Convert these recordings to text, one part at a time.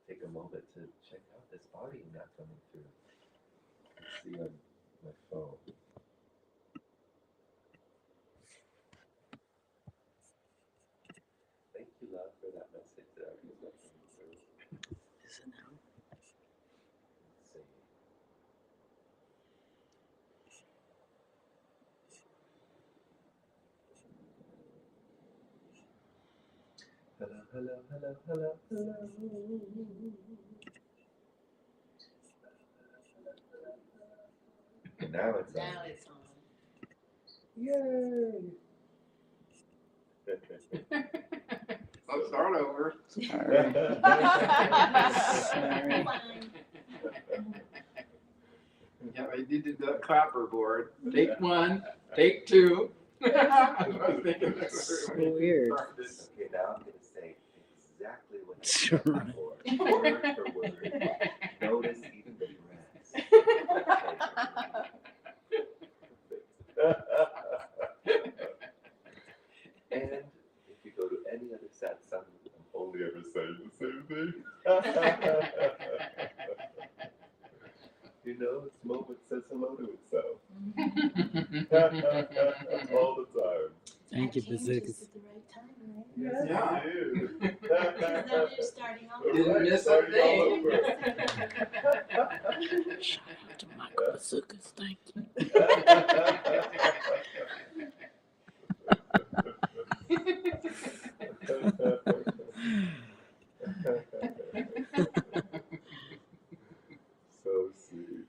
take a moment to check out this body not coming through. Let's see on my phone. Thank you, love, for that message that I was not coming through. Is it now? Let's see. Hello, hello, hello, hello, hello. And now it's on. Now it's on. Yay! Let's start over. Sorry. Yeah, I did the clapper board. Take one, take two. I was thinking that So we weird. started. Okay, now I'm going to say exactly what I Sure. said before, word for word. Notice even the breaths. And if you go to any other satsang, I'm only ever saying the same thing. You know, this moment says hello to itself. All the time. Thank you, That changes Bazookas. at the right time, right? Yes, Yeah. you do. Because then you're starting all Didn't over. miss a Starting all thing. over. Shout out to Michael Bazookas. Thank you. So sweet.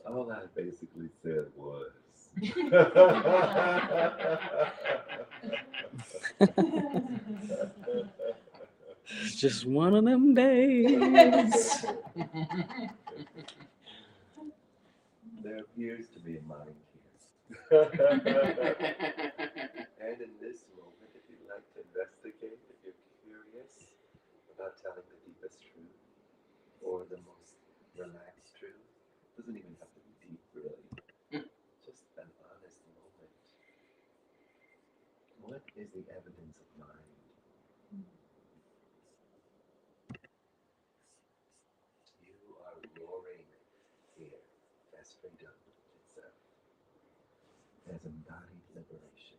All I basically said was. It's just one of them days. There appears to be a mind here. And in this moment, if you'd like to investigate, if you're curious about telling the deepest truth or the most relaxed truth, doesn't even have to be deep, really. Just an honest moment. What is the evidence of mind? You are roaring here as freedom itself, as embodied liberation.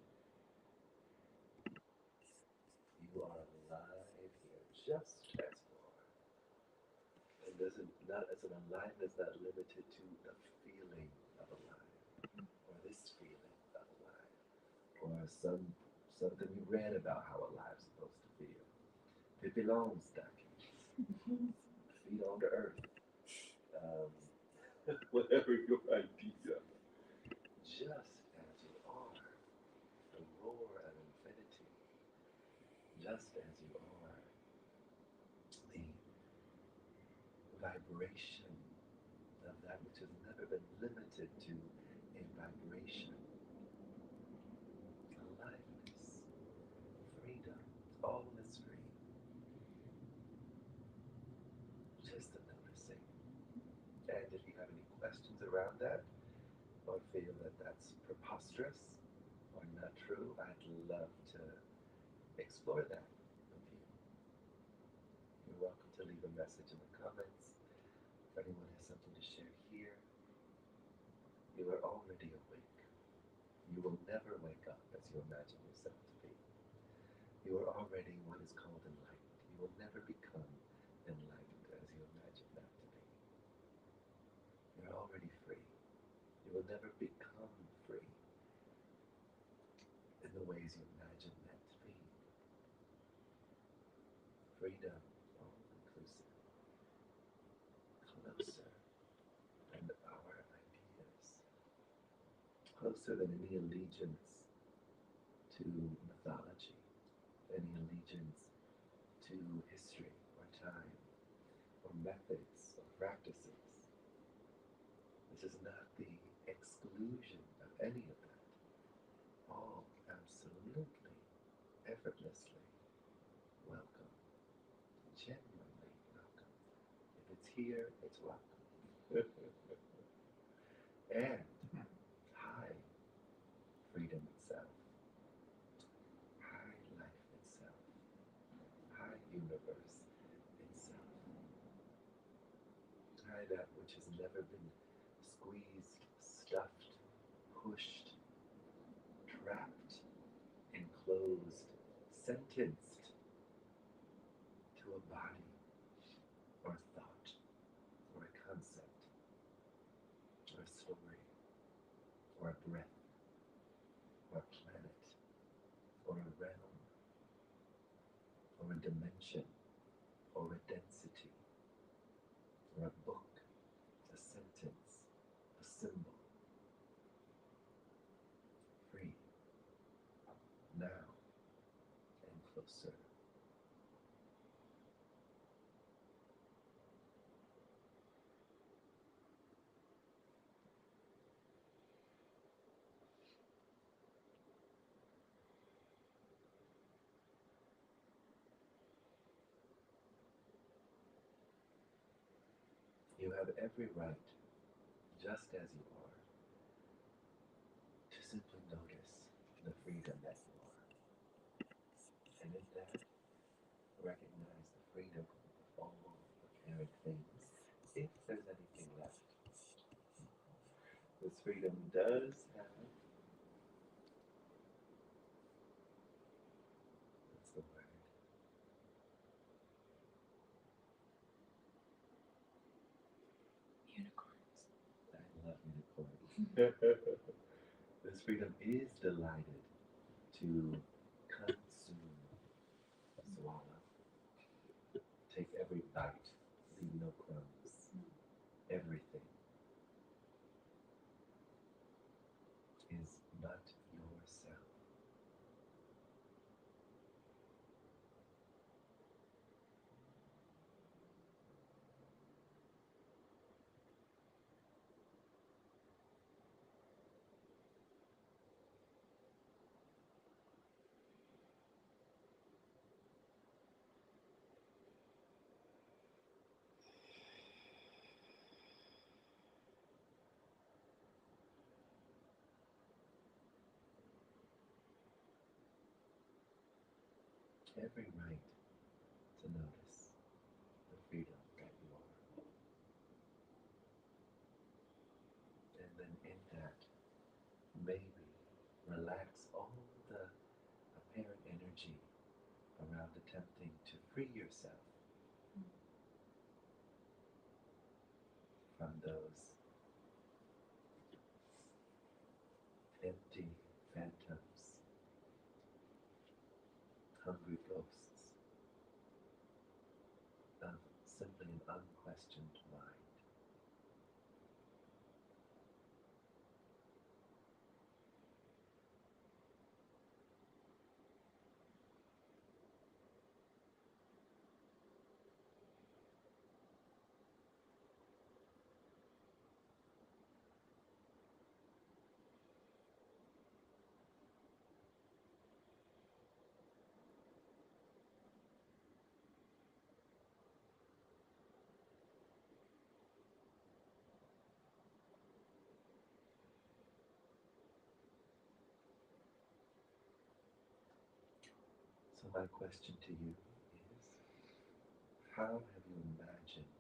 You are alive here, just as you are. And not as an aliveness not limited to the feeling of alive, or this feeling of alive, or something you read about how alive is supposed to feel. It belongs, Ducky. Feet on the earth. Whatever your idea. Just as you are, the roar of infinity. Just as you are, the vibration of that which has never been limited to a vibration. Aliveness, freedom, all is free. Just a noticing. And if you have any questions around that, or feel that that's preposterous or not true, I'd love to explore that with you. You're welcome to leave a message in the comments. If anyone has something to share here, you are already awake. You will never wake up as you imagine yourself to be. You are already what is called enlightened. You will never become enlightened as you imagine that to be. You're already free. You will never become free in the ways you imagine that to be. Freedom, all inclusive. Closer than our ideas. Closer than any allegiance to mythology, any allegiance to history or time or methods or practices. This is not the exclusion of any of that. All absolutely, effortlessly welcome. Genuinely welcome. If it's here, it's welcome. And hi, by that which has never been squeezed, stuffed, pushed, trapped, enclosed, sentenced to a body or a thought or a concept or a story or a breath or a planet or a realm or a dimension or a density or a book, a sentence, a symbol. Free, now, and closer. You have every right, just as you are, to simply notice the freedom that you are. And in that, recognize the freedom of all apparent things, if there's anything left. This freedom does have, what's the word? Unicorns. I love unicorns. This freedom is delighted to consume, swallow, take every bite, leave no crumbs. Everything is but yourself. Every right to notice the freedom that you are. And then in that, maybe relax all the apparent energy around attempting to free yourself from those empty phantoms, hungry ghosts of simply an unquestioned mind. So my question to you is, how have you imagined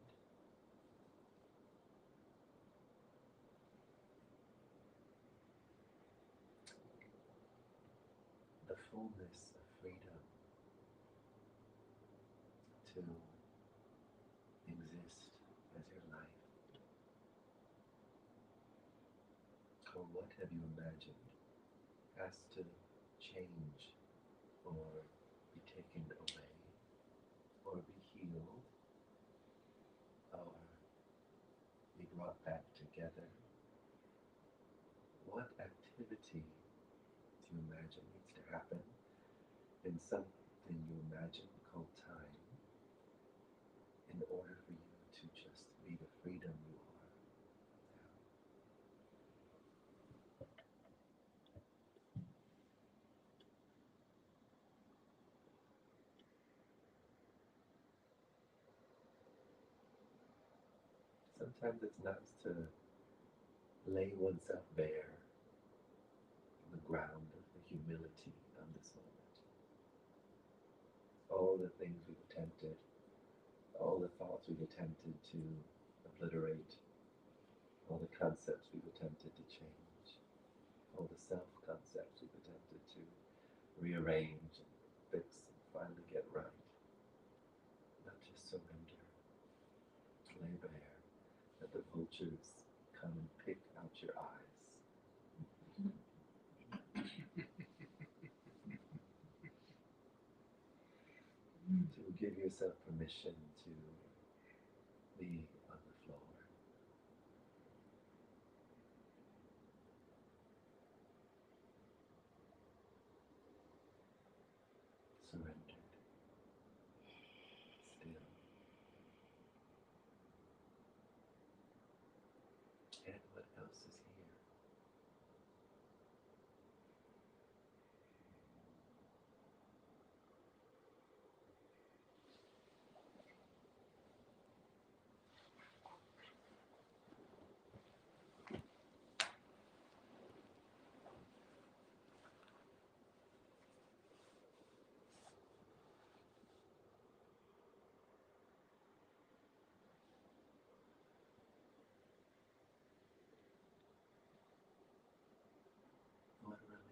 the fullness of freedom to exist as your life? Or what have you imagined has to change or be taken away or be healed or be brought back together? What activity do you imagine needs to happen in something you imagine called time in order for you to just be the freedom you are now? Sometimes it's nice to lay oneself bare on the ground of the humility of this moment. All the things we've attempted, all the thoughts we've attempted to obliterate all the concepts we've attempted to change, all the self-concepts we've attempted to rearrange and fix and finally get right. Not just surrender, lay bare, let the vultures come and pick out your eyes. To give yourself permission to be on the floor. Surrendered. Still. And what else is here? What a relief.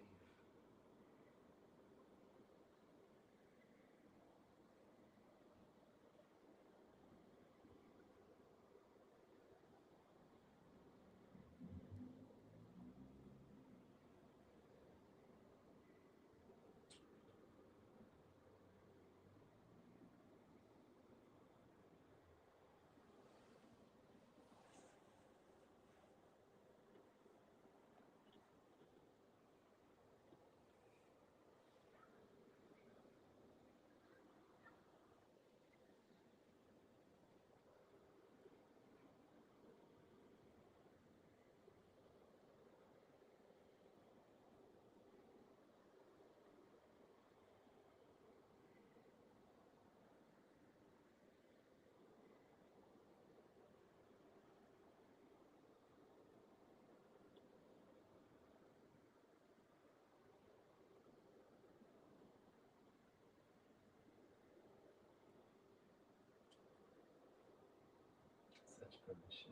Such permission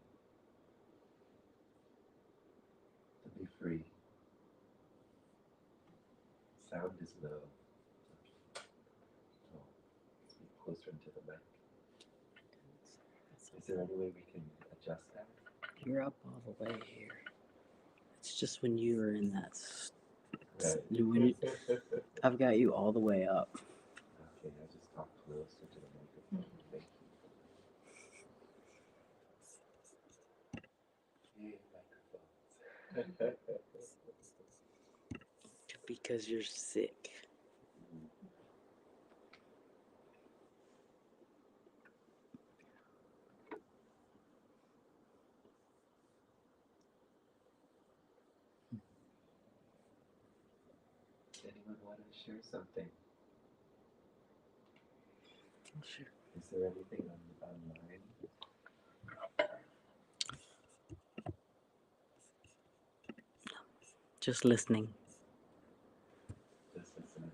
to be free. Sound is low. Oh, speak closer into the mic. Is there any way we can adjust that? You're up all the way here. It's just when you were in that. I've got you all the way up. Okay, I just talk closer to the microphone. Thank you. Yay, microphones. Because you're sick. Anyone want to share something? Sure. Is there anything online? Just listening. Just listening.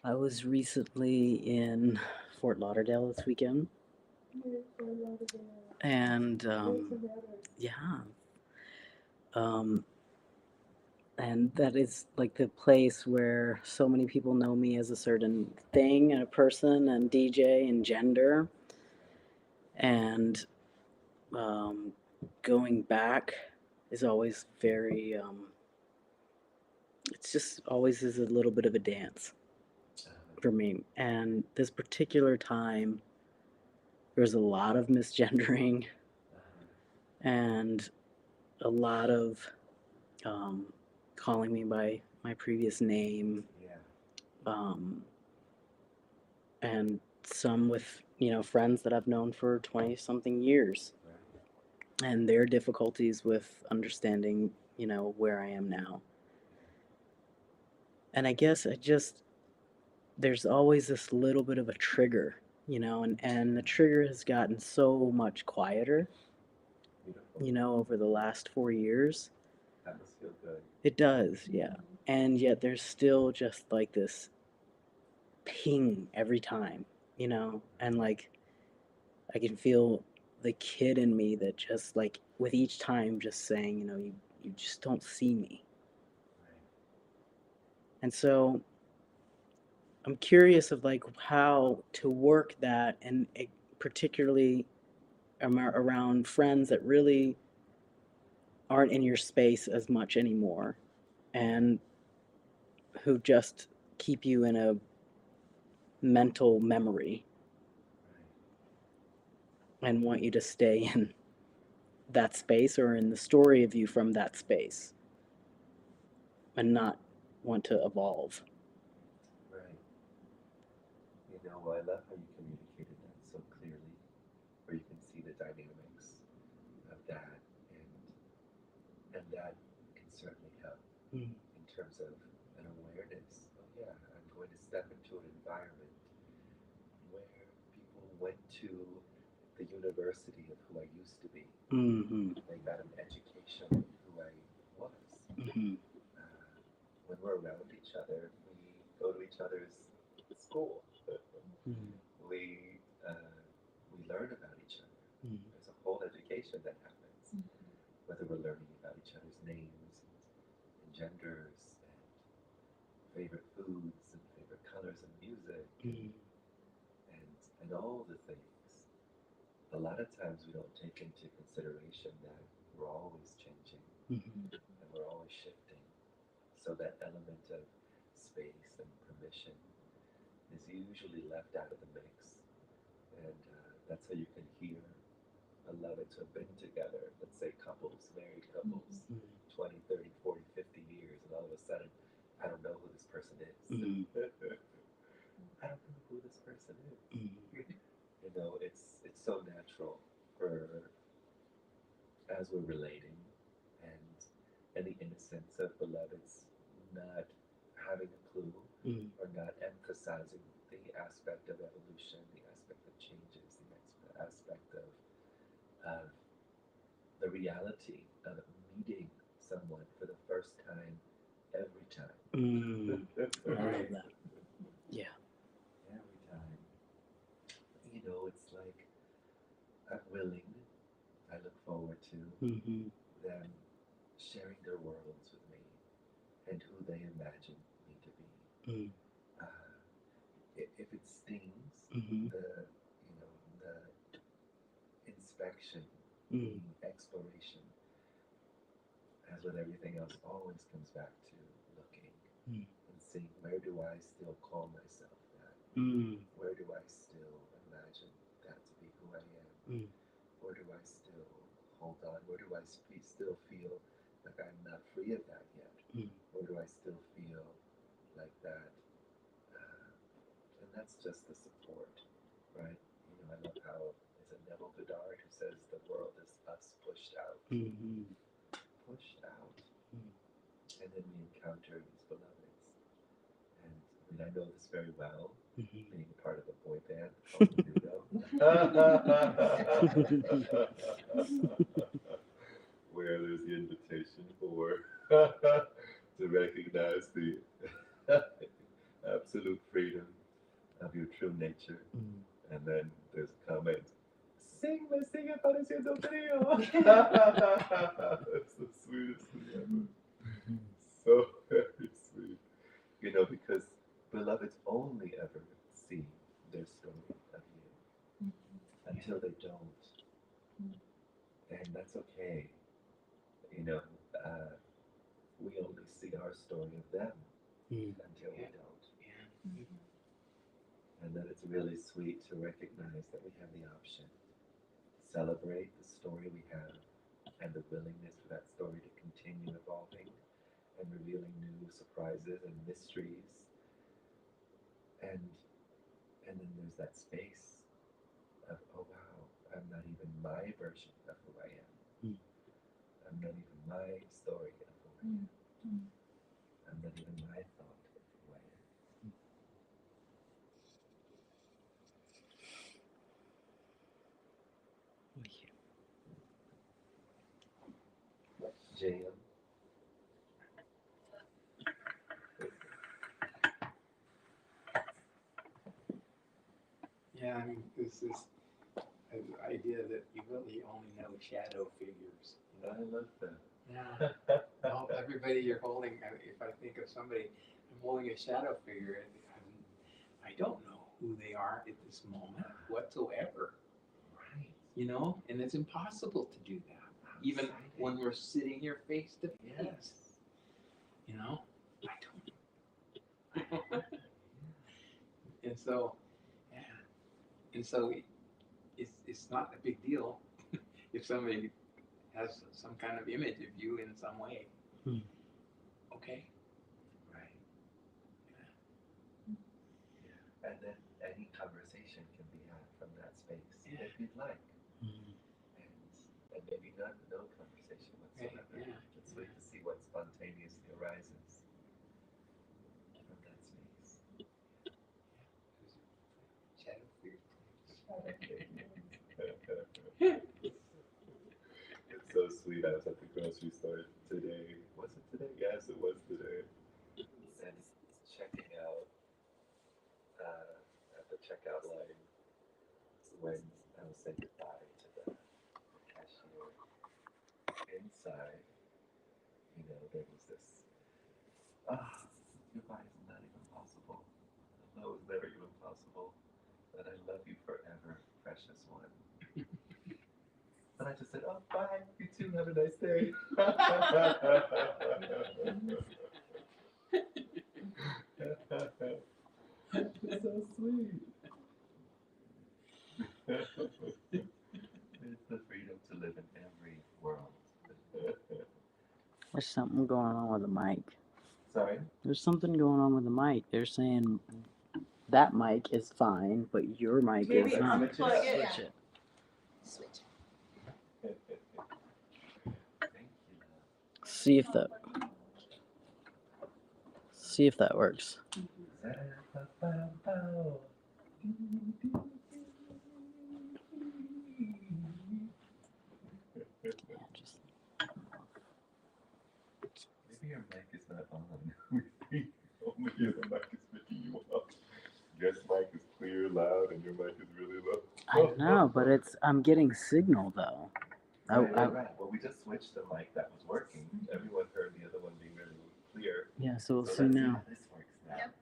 I was recently in Fort Lauderdale this weekend. And yeah. And that is like the place where so many people know me as a certain thing and a person and DJ and gender. And going back is always very, it's just always is a little bit of a dance for me. And this particular time, there was a lot of misgendering and a lot of calling me by my previous name. Yeah. And some with, friends that I've known for 20-something years. Right. And their difficulties with understanding, where I am now. And I guess there's always this little bit of a trigger, and the trigger has gotten so much quieter, Beautiful. Over the last 4 years. That must feel good. It does, yeah. And yet there's still just like this ping every time, you know, and like I can feel the kid in me that just like with each time just saying, you know, you just don't see me. And so I'm curious of like how to work that, and particularly around friends that really aren't in your space as much anymore, and who just keep you in a mental memory and want you to stay in that space or in the story of you from that space and not want to evolve. Right. You know, I love how you communicated that so clearly, where you can see the dynamics of that, and that can certainly help Mm. in terms of an awareness. Oh yeah, I'm going to step into an environment where people went to the university of who I used to be. Mm-hmm. They got an education of who I was. Mm-hmm. When we're around each other, we go to each other's school. Mm-hmm. We learn about each other. Mm-hmm. There's a whole education that happens, whether we're learning about each other's names and genders and favorite foods and favorite colors of music Mm-hmm. and all the things. A lot of times we don't take into consideration that we're always changing Mm-hmm. and we're always shifting. So that element of space and permission is usually left out of the mix. And that's how you can hear beloveds who have been together, let's say couples, married couples, 20, 30, 40, 50 years, and all of a sudden, I don't know who this person is. Mm-hmm. I don't know who this person is. Mm-hmm. You know, it's so natural for as we're relating and the innocence of beloveds not having a clue Mm-hmm. or not emphasizing the aspect of evolution, the aspect of changes, the aspect of the reality of meeting someone for the first time every time. Mm. I love that. Yeah. Every time. You know, it's like I'm willing, I look forward to Mm-hmm. them sharing their worlds with me and who they imagine me to be. Mm-hmm. If it stings, Mm-hmm. the inspection, Mm-hmm. the exploration, as with everything else, always comes back to looking and seeing where do I still call myself that? Mm-hmm. Where do I still imagine that to be who I am? Mm-hmm. Where do I still hold on? Where do I still feel like I'm not free of that yet? Mm-hmm. Where do I still feel like that? And that's just the support, right? You know, I love how is it Neville Goddard who says the world is us pushed out, Mm-hmm. pushed out, and then we encounter these beloveds. And I mean, I know this very well, Mm-hmm. being a part of a boy band called Menudo, where there's the invitation for to recognize the absolute freedom of your true nature. Mm-hmm. And then there's a comment, sing, me sigue pareciendo frío. That's the sweetest thing ever. So very sweet. You know, because beloveds only ever see their story of you until they don't. And that's okay. You know, we only see our story of them until we don't. And then it's really sweet to recognize that we have the option. Celebrate the story we have and the willingness for that story to continue evolving and revealing new surprises and mysteries. And then there's that space of, oh wow, I'm not even my version of who I am. I'm not even my story of who I am. I'm not even my thought of who I am. JM. This is an idea that you really only know shadow figures. I love that. Yeah. No, everybody you're holding, if I think of somebody, I'm holding a shadow figure, and I don't know who they are at this moment whatsoever. Right. You know, and it's impossible to do that, even Exciting. when we're sitting here face to face. Yes. You know, I don't. And so, yeah, and so it's not a big deal if somebody has some kind of image of you in some way. Hmm. Okay. Right. Yeah. And then any conversation can be had from that space if you'd like. Hmm. And maybe no conversation whatsoever. Right, yeah. Let's wait to see what spontaneously arises from that space. Shadow figure. It's so sweet. I was at the grocery store today. Was it today? Yes, it was today. And checking out at the checkout line when I was saying goodbye to the cashier. Inside, there was this, goodbye is not even possible. I know it was never even possible. But I love you forever, precious one. And I just said, oh, bye. You too. Have a nice day. It's so sweet. It's the freedom to live in every world. There's something going on with the mic. Sorry? There's something going on with the mic. They're saying that mic is fine, but your mic Maybe is not. unplug it. Switch Yeah. it. Switch. Thank you. See if that works. Yeah, just Maybe your mic is not on. Only your mic is picking you up. Guest mic is clear, loud, and your mic is really low. I know, but I'm getting signal though. Right. Well, we just switched the mic that was working. Everyone heard the other one being really clear. Yeah, so we'll So see let's now. how this works now. Yep.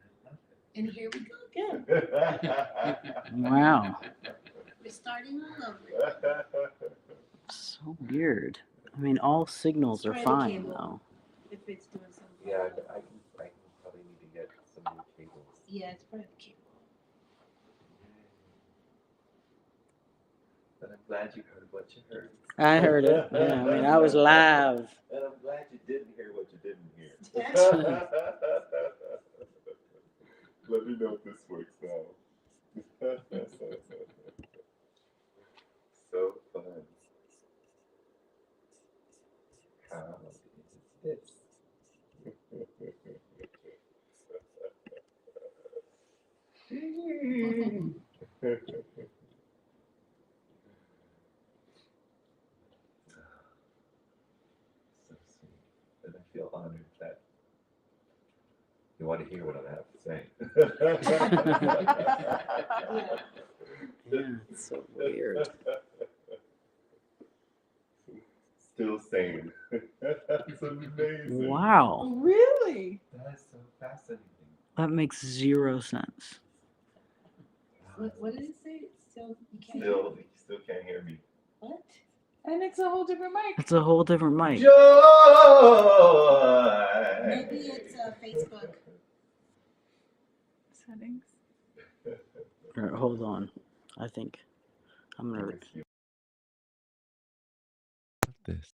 I love And here we go again. it. Wow, We're starting all over. so weird. I mean, all signals are Try the fine cable. though. If it's doing something. Yeah, I can probably need to get some new cables. Yeah, it's probably the cable. But I'm glad you heard what you heard. I heard it. Yeah, I mean, I was live. And I'm glad you didn't hear what you didn't hear. Let me know if this works now. So fun. How is this? So sweet. And I feel honored that you want to hear what I have to say. Yeah, it's so weird. Still sane. That's amazing. Wow, Really? That is so fascinating. that makes zero sense. What did it say? Still, you can't. You still can't hear me. What? And it's a whole different mic. It's a whole different mic. Joy. Maybe it's Facebook. Settings. All right, hold on. I think I'm gonna. This.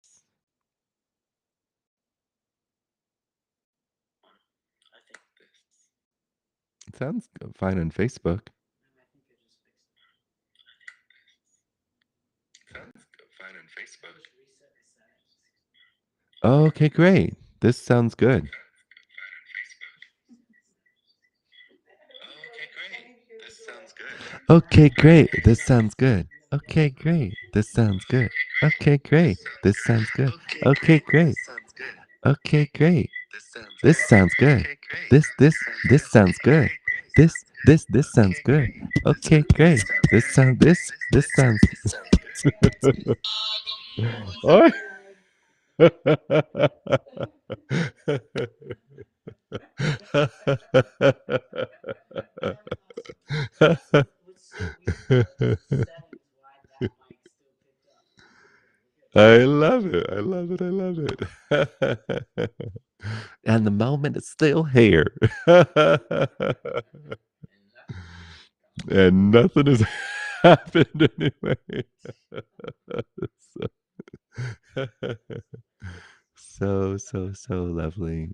It sounds fine on Facebook. Fine on Facebook. Okay, great. This sounds good. Okay, great. This sounds good. Okay, great. This sounds good. Okay, great. This sounds good. Okay, great. Okay, great. This sounds good. This sounds good. This sounds good. Okay, great. This sounds. All right. I love it. I love it. I love it. And the moment is still here. And nothing has happened anyway. So lovely.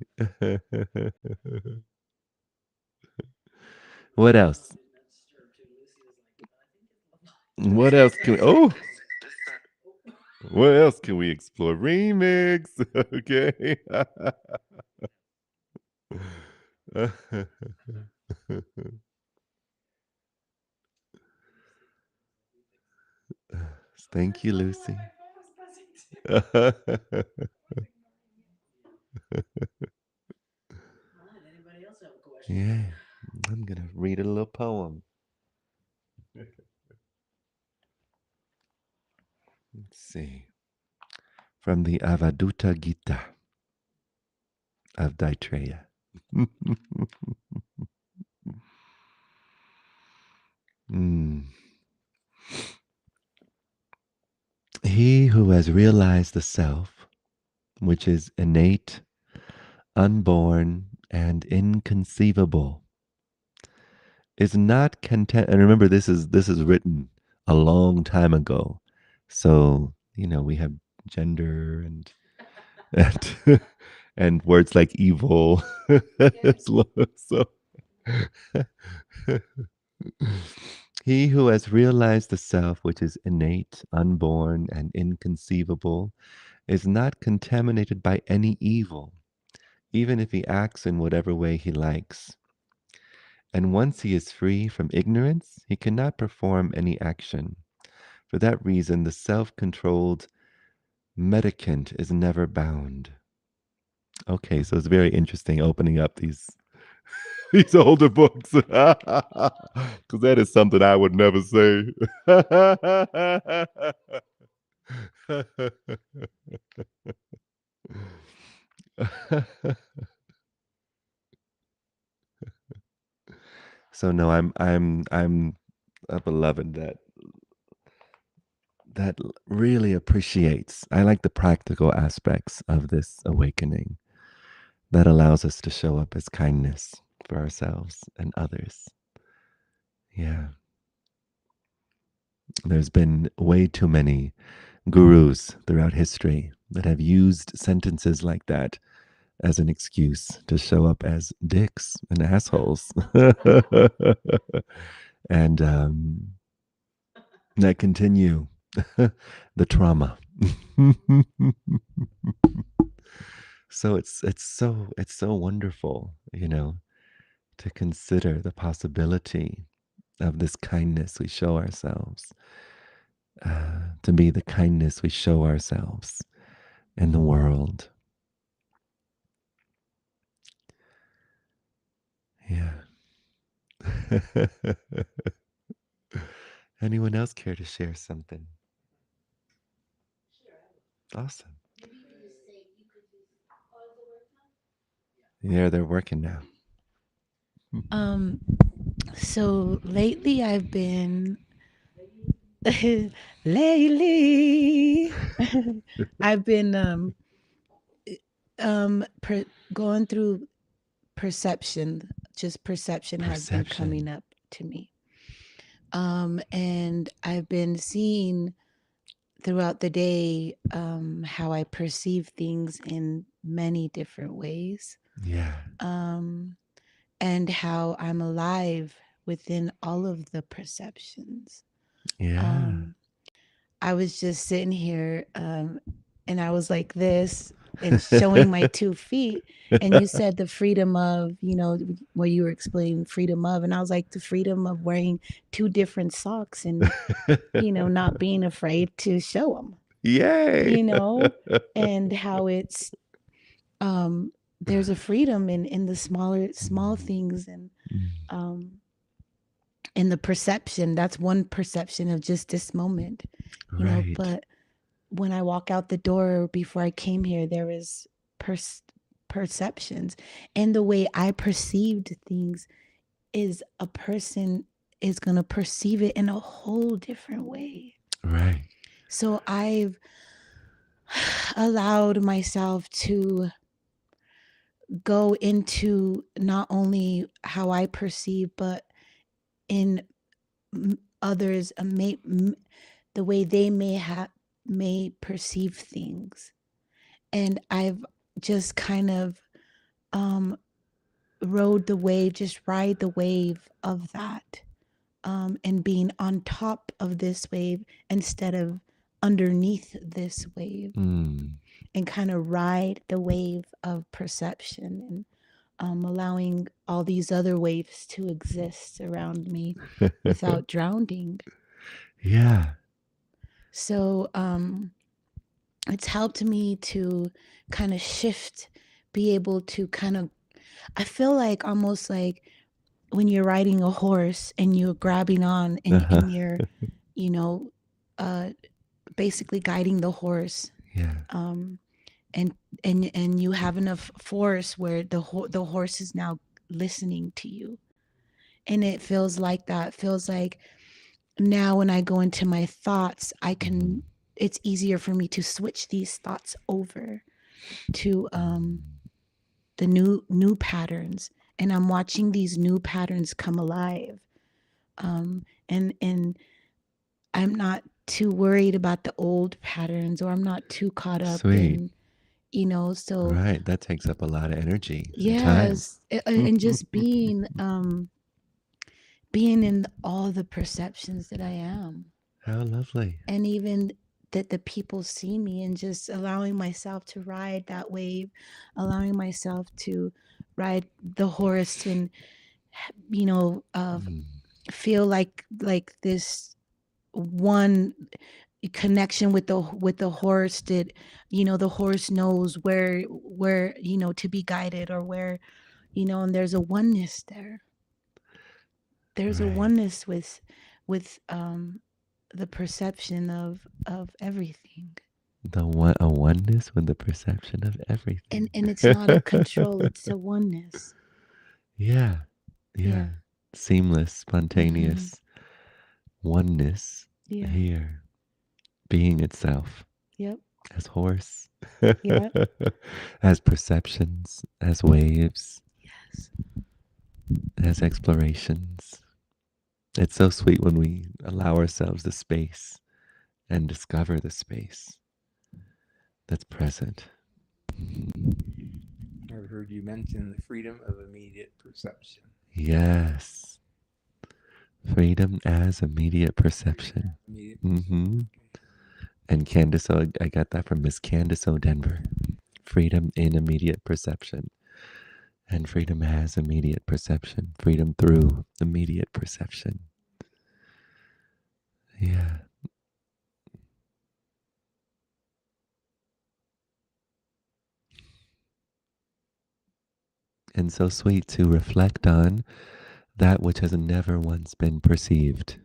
What else? What else can we, oh, what else can we explore? Remix. Okay. Thank you, Lucy. Yeah, I'm gonna read a little poem. Let's see. From the Avaduta Gita of Daitreya. Mm. He who has realized the self, which is innate, unborn, and inconceivable, is not content. And remember, this is written a long time ago, so we have gender and and words like evil. So he who has realized the self, which is innate, unborn, and inconceivable, is not contaminated by any evil, even if he acts in whatever way he likes. And once he is free from ignorance, he cannot perform any action. For that reason, the self controlled medicant is never bound. Okay, so it's very interesting opening up these these older books, because that is something I would never say. So no, I'm a beloved that really appreciates. I like the practical aspects of this awakening that allows us to show up as kindness for ourselves and others. Yeah. There's been way too many gurus throughout history that have used sentences like that as an excuse to show up as dicks and assholes. And that continue the trauma. So it's so wonderful, to consider the possibility of this kindness we show ourselves, to be the kindness we show ourselves in the world. Yeah. Anyone else care to share something? Awesome. Yeah, they're working now. So lately I've been lately I've been going through perception. Just perception has been coming up to me. And I've been seeing throughout the day how I perceive things in many different ways. Yeah. And how I'm alive within all of the perceptions. Yeah. I was just sitting here and I was like this and showing my 2 feet. And you said the freedom of, where you were explaining freedom of, and I was like the freedom of wearing 2 different socks and, not being afraid to show them. Yay. And how it's, there's a freedom in the small things. And and the perception, that's one perception of just this moment, you know. Right. But when I walk out the door before I came here, there was perceptions, and the way I perceived things is a person is going to perceive it in a whole different way. Right. So I've allowed myself to go into not only how I perceive, but in others, the way they may perceive things. And I've just kind of ride the wave of that, and being on top of this wave instead of underneath this wave, and kind of ride the wave of perception, and allowing all these other waves to exist around me without drowning. Yeah. So it's helped me to kind of shift, be able to kind of, I feel like almost like when you're riding a horse and you're grabbing on, and you're, you know, basically guiding the horse. Yeah. And you have enough force where the horse is now listening to you. And it feels like that. It feels like now when I go into my thoughts, it's easier for me to switch these thoughts over to the new patterns, and I'm watching these new patterns come alive, and I'm not too worried about the old patterns, or I'm not too caught up Sweet. in, so Right. That takes up a lot of energy and yes, time. and just being in all the perceptions that I am. How lovely. And even that the people see me, and just allowing myself to ride that wave, allowing myself to ride the horse, and feel like this one connection with the horse, that the horse knows where to be guided, or where, and there's a oneness there. There's a Right. oneness with the perception of everything. A oneness with the perception of everything. And it's not a control, it's a oneness. Yeah. Yeah. Seamless, spontaneous oneness Yeah. here. Being itself. Yep. As horse. Yeah. As perceptions, as waves, Yes. as explorations. It's so sweet when we allow ourselves the space and discover the space that's present. I've heard you mention the freedom of immediate perception. Yes. Freedom as immediate perception. Immediate Mm-hmm. And Candace, I got that from Miss Candace O'Denver. Freedom in immediate perception. And freedom as immediate perception. Freedom through immediate perception. Yeah. And so sweet to reflect on that which has never once been perceived.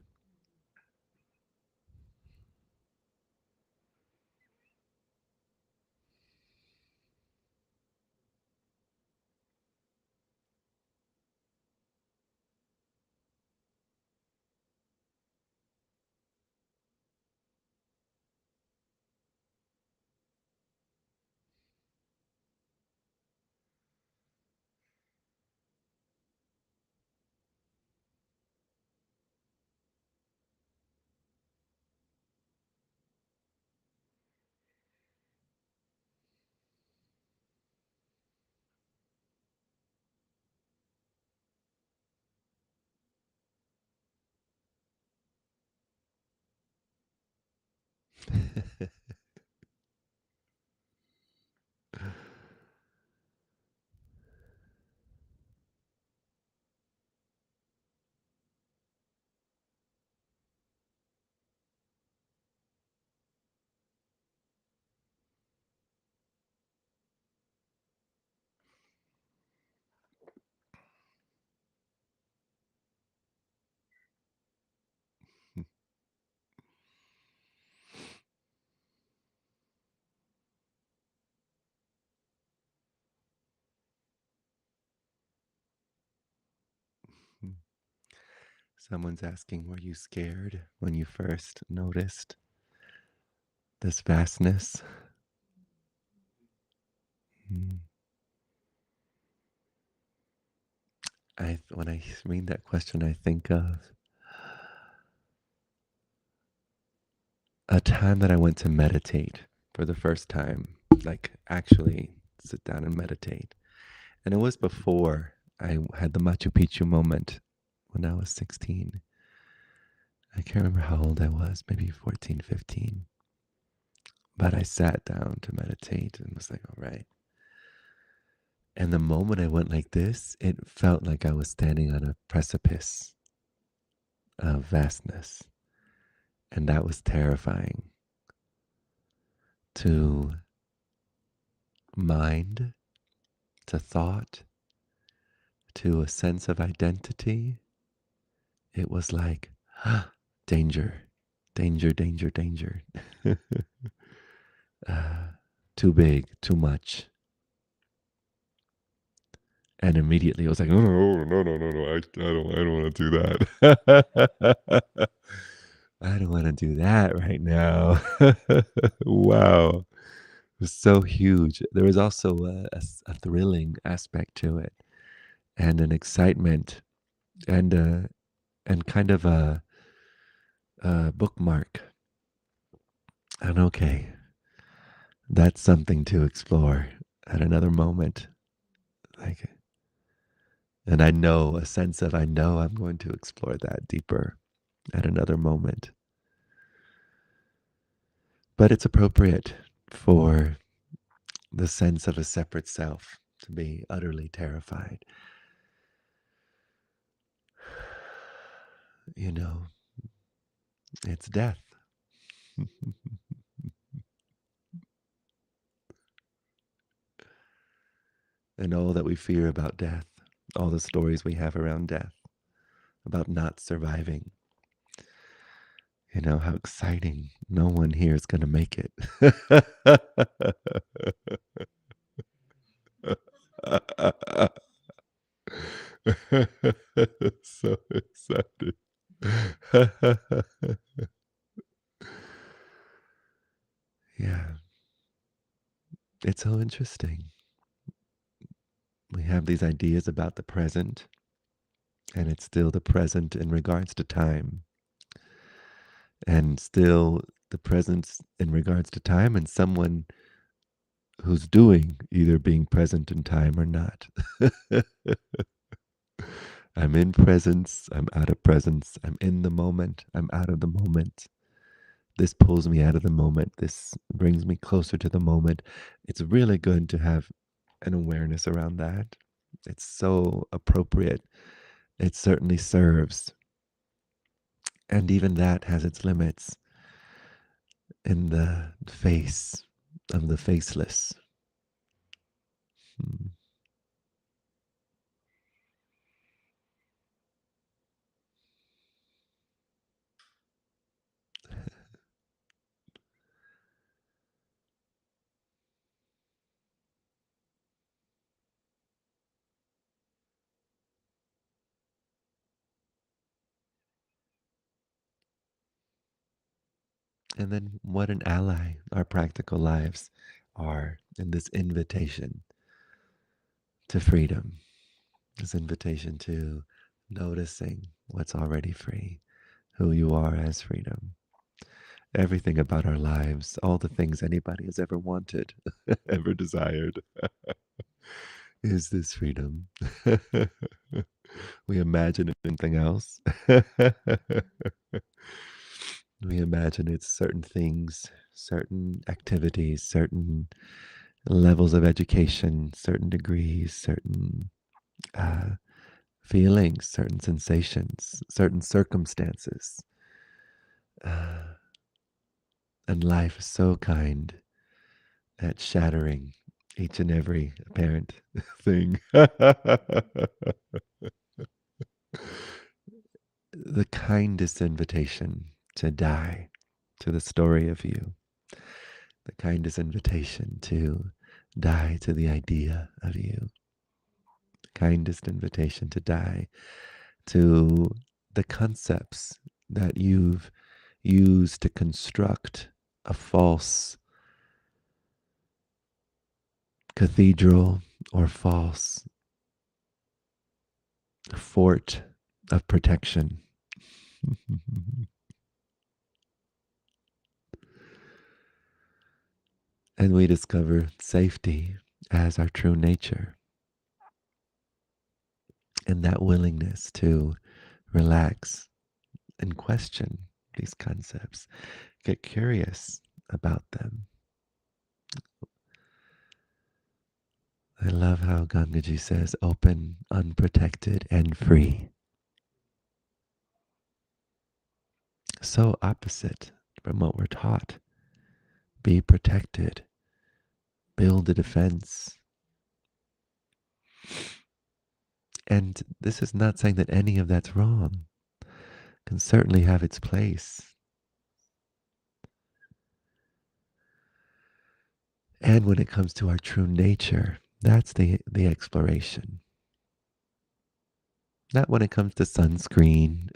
Someone's asking, were you scared when you first noticed this vastness? When I read that question, I think of a time that I went to meditate for the first time, like actually sit down and meditate. And it was before I had the Machu Picchu moment when I was 16. I can't remember how old I was, maybe 14, 15. But I sat down to meditate and was like, all right. And the moment I went like this, it felt like I was standing on a precipice of vastness. And that was terrifying. To mind, to thought, to a sense of identity, it was like, danger, danger, danger, danger. Too big, too much. And immediately I was like, no, I don't want to do that. I don't want to do that right now. Wow. It was so huge. There was also a thrilling aspect to it, and an excitement, and kind of a bookmark. And okay, that's something to explore at another moment. Like, and I know a sense of, I know I'm going to explore that deeper at another moment. But it's appropriate for the sense of a separate self to be utterly terrified. You know, it's death. And all that we fear about death, all the stories we have around death, about not surviving. You know, how exciting. No one here is going to make it. So excited. Yeah. It's so interesting. We have these ideas about the present, and it's still the present in regards to time. And still the presence in regards to time, and someone who's doing either being present in time or not. I'm in presence, I'm out of presence, I'm in the moment, I'm out of the moment. This pulls me out of the moment, this brings me closer to the moment. It's really good to have an awareness around that. It's so appropriate. It certainly serves. And even that has its limits in the face of the faceless. And then what an ally our practical lives are in this invitation to freedom, this invitation to noticing what's already free, who you are as freedom. Everything about our lives, all the things anybody has ever wanted, ever desired, is this freedom. We imagine anything else. We imagine it's certain things, certain activities, certain levels of education, certain degrees, certain feelings, certain sensations, certain circumstances. And life is so kind at shattering each and every apparent thing. The kindest invitation to die to the story of you. The kindest invitation to die to the idea of you. The kindest invitation to die to the concepts that you've used to construct a false cathedral or false fort of protection. And we discover safety as our true nature. And that willingness to relax and question these concepts, get curious about them. I love how Gangaji says open, unprotected, and free. So opposite from what we're taught. Be protected, build a defense. And this is not saying that any of that's wrong. Can certainly have its place. And when it comes to our true nature, that's the exploration. Not when it comes to sunscreen.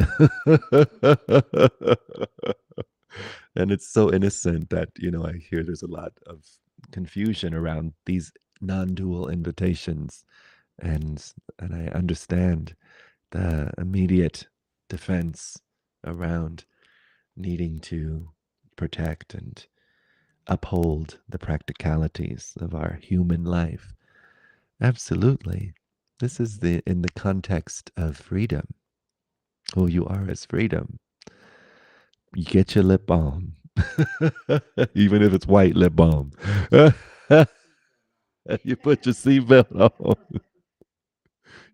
And it's so innocent that, I hear there's a lot of confusion around these non-dual invitations. And I understand the immediate defense around needing to protect and uphold the practicalities of our human life. Absolutely. This is in the context of freedom. Who you are is freedom. You get your lip balm, even if it's white lip balm. You put your seatbelt on.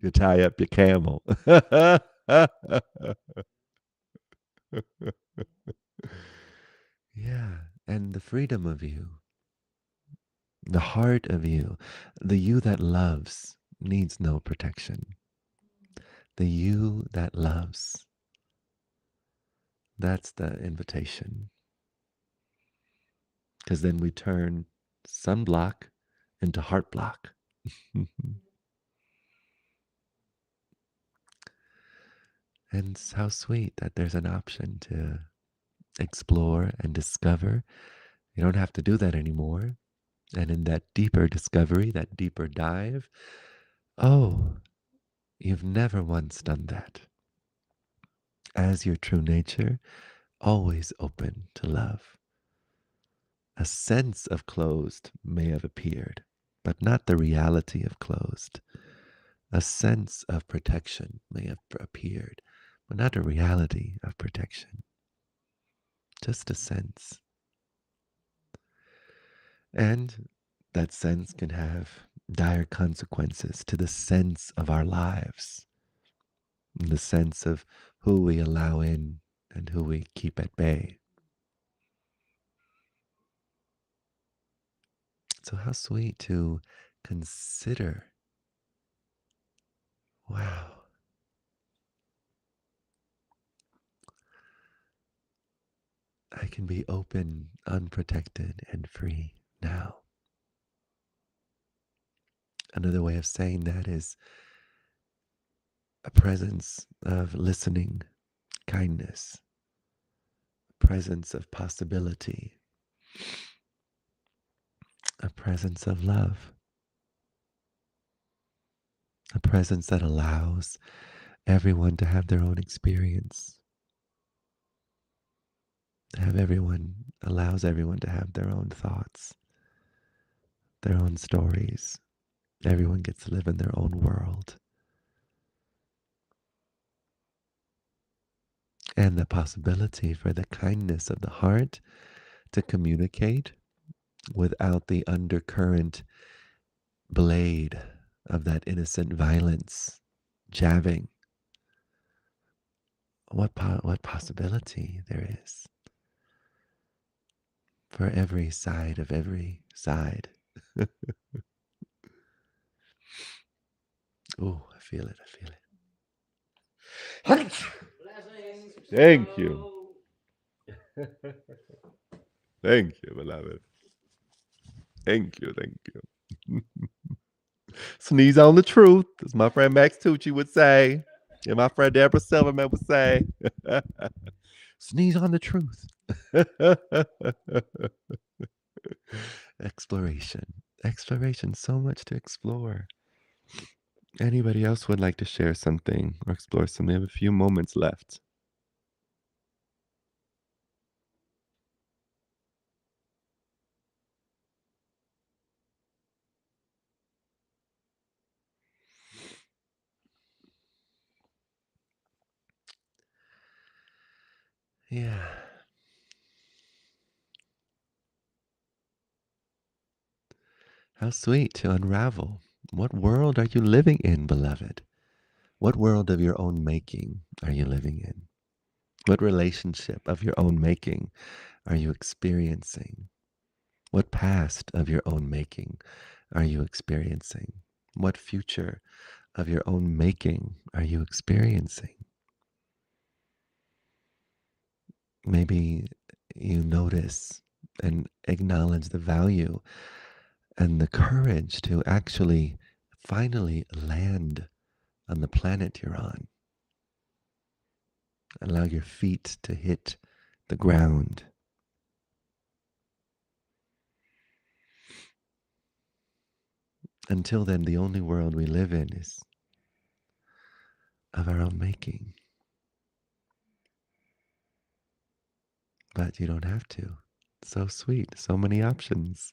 You tie up your camel. Yeah, and the freedom of you, the heart of you, the you that loves needs no protection. The you that loves, that's the invitation. Because then we turn sunblock into heart block. And how sweet that there's an option to explore and discover. You don't have to do that anymore. And in that deeper discovery, that deeper dive, oh, you've never once done that. As your true nature, always open to love. A sense of closed may have appeared, but not the reality of closed. A sense of protection may have appeared, but not a reality of protection. Just a sense. And that sense can have dire consequences to the sense of our lives, the sense of who we allow in and who we keep at bay. So how sweet to consider, wow, I can be open, unprotected, and free now. Another way of saying that is a presence of listening, kindness, a presence of possibility, a presence of love, a presence that allows everyone to have their own experience, allows everyone to have their own thoughts, their own stories. Everyone gets to live in their own world. And the possibility for the kindness of the heart to communicate without the undercurrent blade of that innocent violence jabbing. What possibility there is for every side of every side. Oh, I feel it. Thank you. Thank you, beloved. Thank you. Sneeze on the truth, as my friend Max Tucci would say. And my friend Deborah Silverman would say, sneeze on the truth. Exploration, so much to explore. Anybody else would like to share something or explore something? We have a few moments left. Yeah. How sweet to unravel. What world are you living in, beloved? What world of your own making are you living in? What relationship of your own making are you experiencing? What past of your own making are you experiencing? What future of your own making are you experiencing? Maybe you notice and acknowledge the value and the courage to actually finally land on the planet you're on. Allow your feet to hit the ground. Until then, the only world we live in is of our own making. But you don't have to. So sweet. So many options.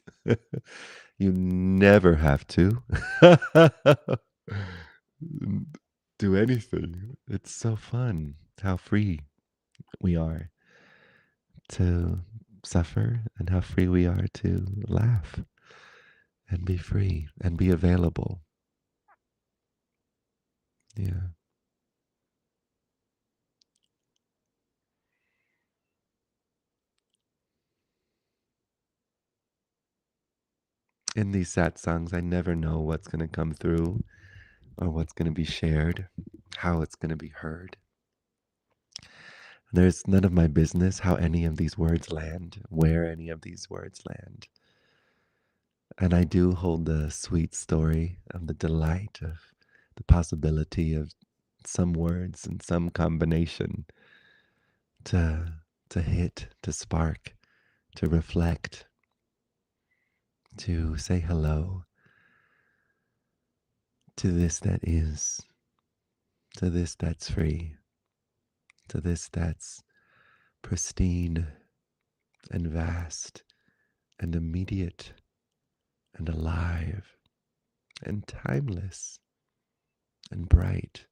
You never have to do anything. It's so fun how free we are to suffer and how free we are to laugh and be free and be available. Yeah. In these satsangs, I never know what's going to come through or what's going to be shared, how it's going to be heard. There's none of my business how any of these words land, where any of these words land. And I do hold the sweet story of the delight of the possibility of some words and some combination to hit, to spark, to reflect, to say hello to this that is, to this that's free, to this that's pristine and vast and immediate and alive and timeless and bright,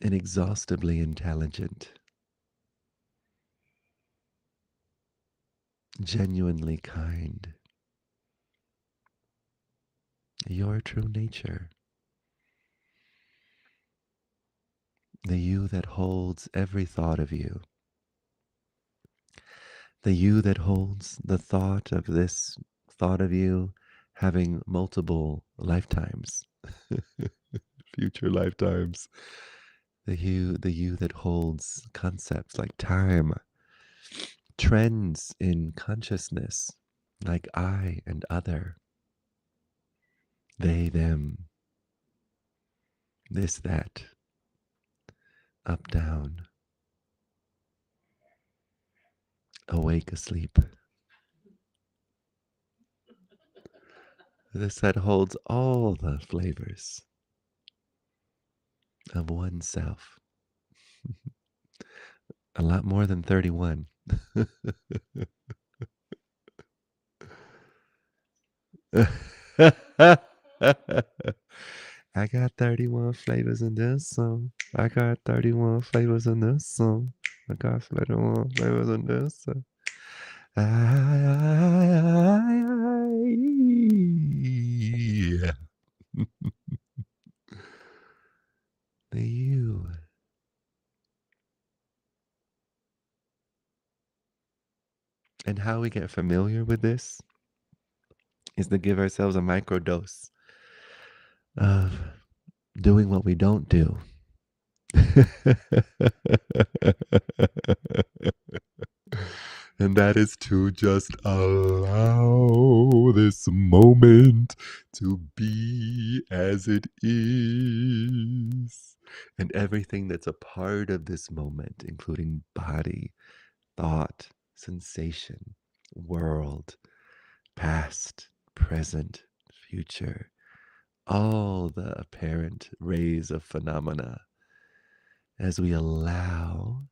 inexhaustibly intelligent, genuinely kind. Your true nature, the you that holds every thought of you, the you that holds the thought of this thought of you having multiple lifetimes, future lifetimes, the you that holds concepts like time, trends in consciousness like I and other, they, them, this, that, up, down, awake, asleep. This that holds all the flavors of oneself. A lot more than 31. I got 31 flavors in this song. I got 31 flavors in this song. I got 31 flavors in this song. Yeah. The you. And how we get familiar with this is to give ourselves a microdose of doing what we don't do. And that is to just allow this moment to be as it is. And everything that's a part of this moment, including body, thought, sensation, world, past, present, future, all the apparent rays of phenomena, as we allow,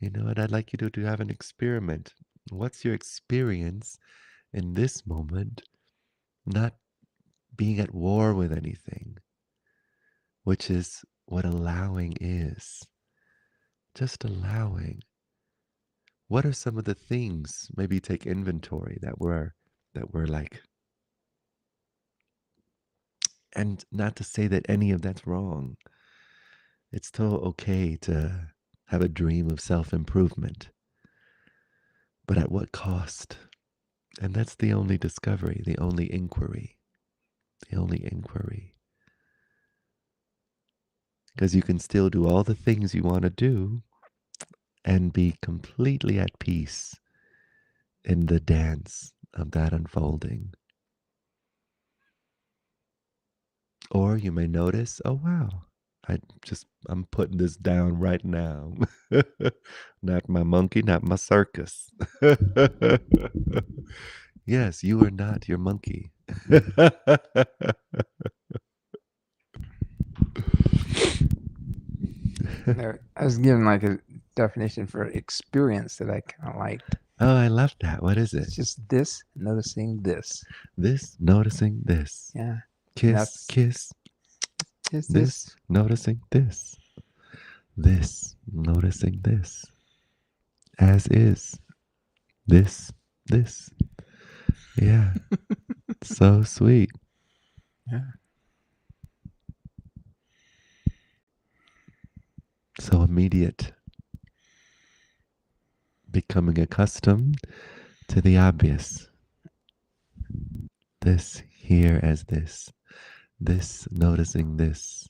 and I'd like you to have an experiment. What's your experience in this moment, not being at war with anything, which is what allowing is? Just allowing. What are some of the things, maybe take inventory that we're like, and not to say that any of that's wrong. It's still okay to have a dream of self-improvement, but at what cost? And that's the only discovery, the only inquiry, the only inquiry. Because you can still do all the things you want to do and be completely at peace in the dance of that unfolding. Or you may notice, oh wow, I'm putting this down right now. Not my monkey, not my circus. Yes, you are not your monkey. There, I was given like a definition for experience that I kind of liked. Oh, I love that. What is It's it? just this, noticing this. This, noticing this. Yeah. Kiss, That's- kiss. Just This, noticing this. This, noticing this. As is. This. Yeah. So sweet. Yeah. So immediate. Becoming accustomed to the obvious. This here as this. This noticing this.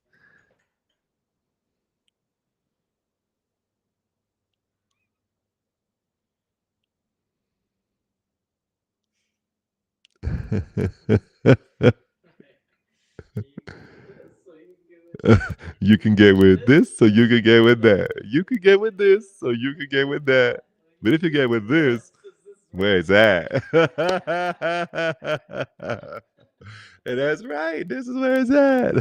You can get with this, so you can get with that. You can get with this, so you can get with that. But if you get with this, where's that? And that's right. This is where it's at.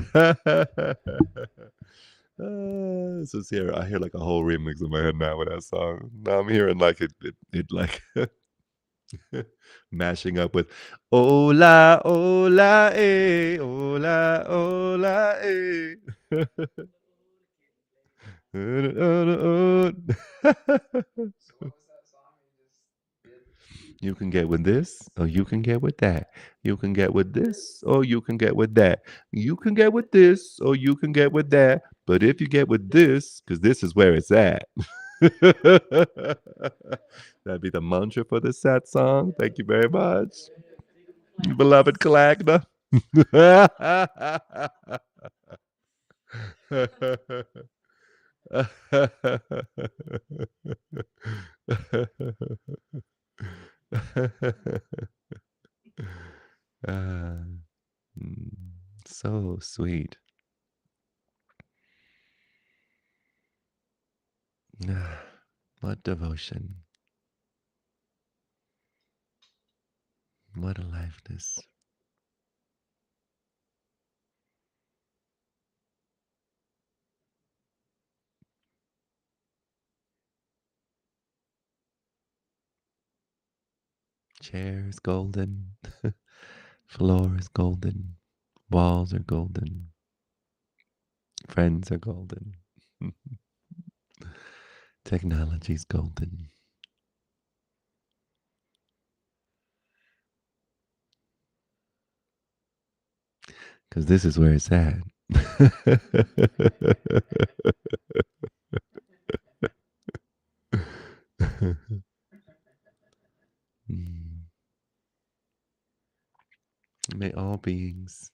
So Sierra, I hear like a whole remix in my head now with that song. Now I'm hearing like it like mashing up with Ola, Ola, eh, Ola, Ola, eh. You can get with this, or you can get with that. You can get with this, or you can get with that. You can get with this, or you can get with that. But if you get with this, because this is where it's at. That'd be the mantra for the Satsang. Thank you very much, beloved Kalagna. Ah, so sweet. What devotion. What aliveness. Chair is golden. Floor is golden. Walls are golden. Friends are golden. Technology's golden. Because this is where it's at. May all beings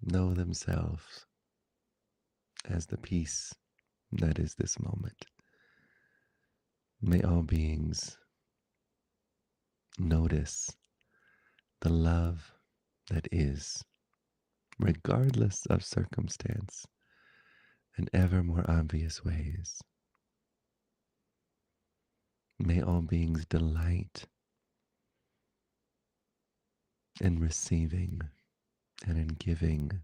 know themselves as the peace, that is this moment. May all beings notice the love that is, regardless of circumstance, in ever more obvious ways. May all beings delight in receiving and in giving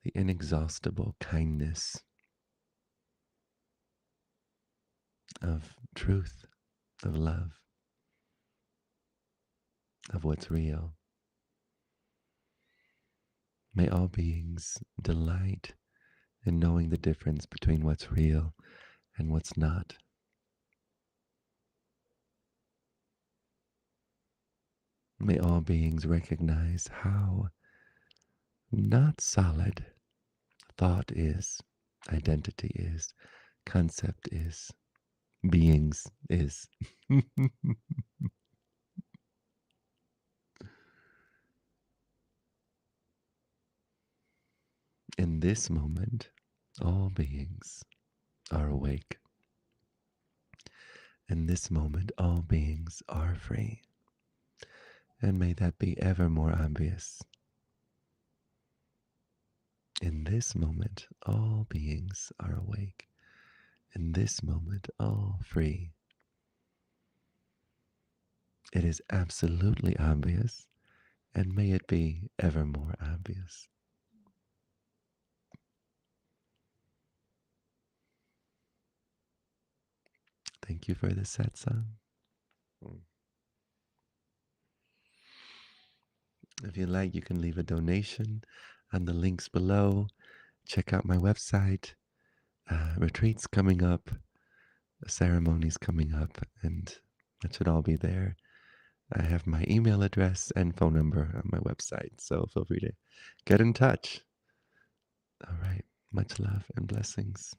the inexhaustible kindness of truth, of love, of what's real. May all beings delight in knowing the difference between what's real and what's not. May all beings recognize how not solid thought is, identity is, concept is, beings is. In this moment, all beings are awake. In this moment, all beings are free. And may that be ever more obvious. In this moment, all beings are awake. In this moment, all free. It is absolutely obvious, and may it be ever more obvious. Thank you for the satsang. If you like, you can leave a donation on the links below. Check out my website. Retreats coming up, ceremonies coming up, and that should all be there. I have my email address and phone number on my website, so feel free to get in touch. All right, much love and blessings.